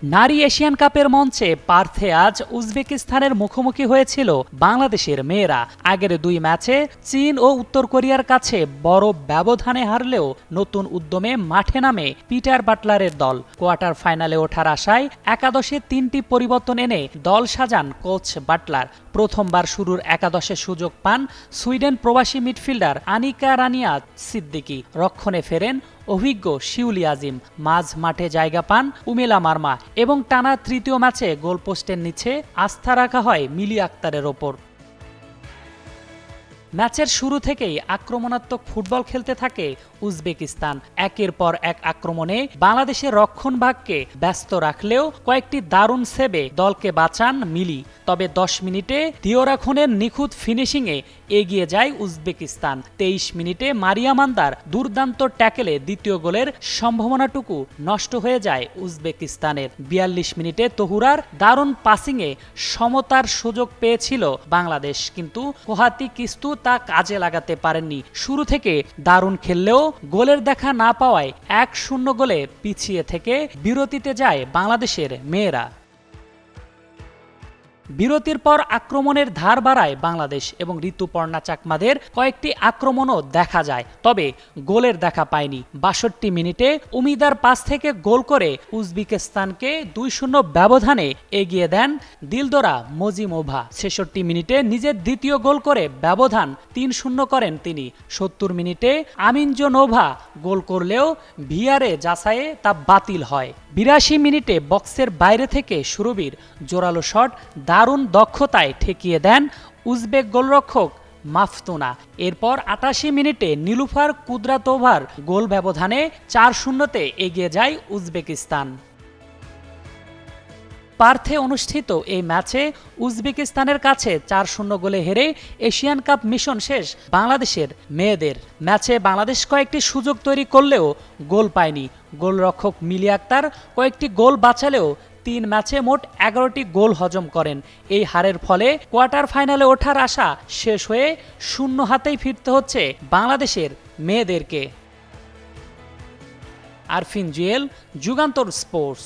নারী এশিয়ান কাপের মঞ্চে পার্থে আজ উজবেকিস্তানের মুখোমুখি হয়েছিল বাংলাদেশের মেয়েরা। আগের দুই ম্যাচে চীন ও উত্তর কোরিয়ার কাছে বড় ব্যবধানে হারলেও নতুন উদ্যমে মাঠে নামে পিটার বাটলারের দল। কোয়ার্টার ফাইনালে ওঠার আশায় একাদশে 3টি পরিবর্তন এনে দল সাজান কোচ বাটলার। প্রথমবার শুরুর একাদশে সুযোগ পান সুইডেন প্রবাসী মিডফিল্ডার আনিকা রানিয়া সিদ্দিকি। রক্ষণে ফেরেন অভিজ্ঞ শিউলি আজিম। মাঝ মাঠে জায়গা পান উমেলা মার্মা এবং টানা তৃতীয় ম্যাচে গোলপোস্টের নিচে আস্থা রাখা হয় মিলি আক্তারের ওপর। ম্যাচের শুরু থেকেই আক্রমণাত্মক ফুটবল খেলতে থাকে উজবেকিস্তান। একের পর এক আক্রমণে বাংলাদেশের রক্ষণভাগকে ব্যস্ত রাখলেও কয়েকটি দারুণ সেভে দলকে বাঁচান মিলি। তবে 10 মিনিটে দিওরাখনের নিখুঁত ফিনিশিংয়ে এগিয়ে যায় উজবেকিস্তান। 23 মিনিটে মারিয়া মান্দার দুর্দান্ত ট্যাকেলে দ্বিতীয় গোলের সম্ভাবনাটুকু নষ্ট হয়ে যায় উজবেকিস্তানের। 42 মিনিটে তহুরার দারুণ পাসিংয়ে সমতার সুযোগ পেয়েছিল বাংলাদেশ, কিন্তু কোহাতি কিস্তু তা কাজে লাগাতে পারেননি। শুরু থেকে দারুণ খেললেও গোলের দেখা না পাওয়ায় 1-0 গোলে পিছিয়ে থেকে বিরতিতে যায় বাংলাদেশের মেয়েরা। বিরতির পর আক্রমণের ধার বাড়ায় বাংলাদেশ এবং ঋতুপর্ণা চাকমাদের কয়েকটি আক্রমণও দেখা যায়, তবে গোলের দেখা পায়নি। 62 মিনিটে উমিদার পাস থেকে গোল করে উজবেকিস্তানকে 2-0 ব্যবধানে এগিয়ে দেন দিলদরা মজিমোভা। 66 মিনিটে নিজের দ্বিতীয় গোল করে ব্যবধান 3-0 করেন তিনি। 70 মিনিটে আমিনজোনোভা গোল করলেও ভিআরে যাচাইয়ে তা বাতিল হয়। 82 মিনিটে বক্সের বাইরে থেকে সুরবীর জোরালো শট দারুণ দক্ষতায় ঠেকিয়ে দেন উজবেক গোলরক্ষক মাফতুনা। এরপর 88 মিনিটে নীলুফার কুদরাতোভার গোল ব্যবধানে 4-0-তে এগিয়ে যায় উজবেকিস্তান। পার্থে অনুষ্ঠিত এই ম্যাচে উজবেকিস্তানের কাছে 4-0 গোলে হেরে এশিয়ান কাপ মিশন শেষ বাংলাদেশের মেয়েদের। ম্যাচে বাংলাদেশ কয়েকটি সুযোগ তৈরি করলেও গোল পায়নি। গোলরক্ষক মিলি আক্তার কয়েকটি গোল বাঁচালেও 3 ম্যাচে মোট 11টি গোল হজম করেন। এই হারের ফলে কোয়ার্টার ফাইনালে ওঠার আশা শেষ হয়ে শূন্য হাতেই ফিরতে হচ্ছে বাংলাদেশের মেয়েদেরকে। আরফিন জুয়েল, যুগান্তর স্পোর্টস।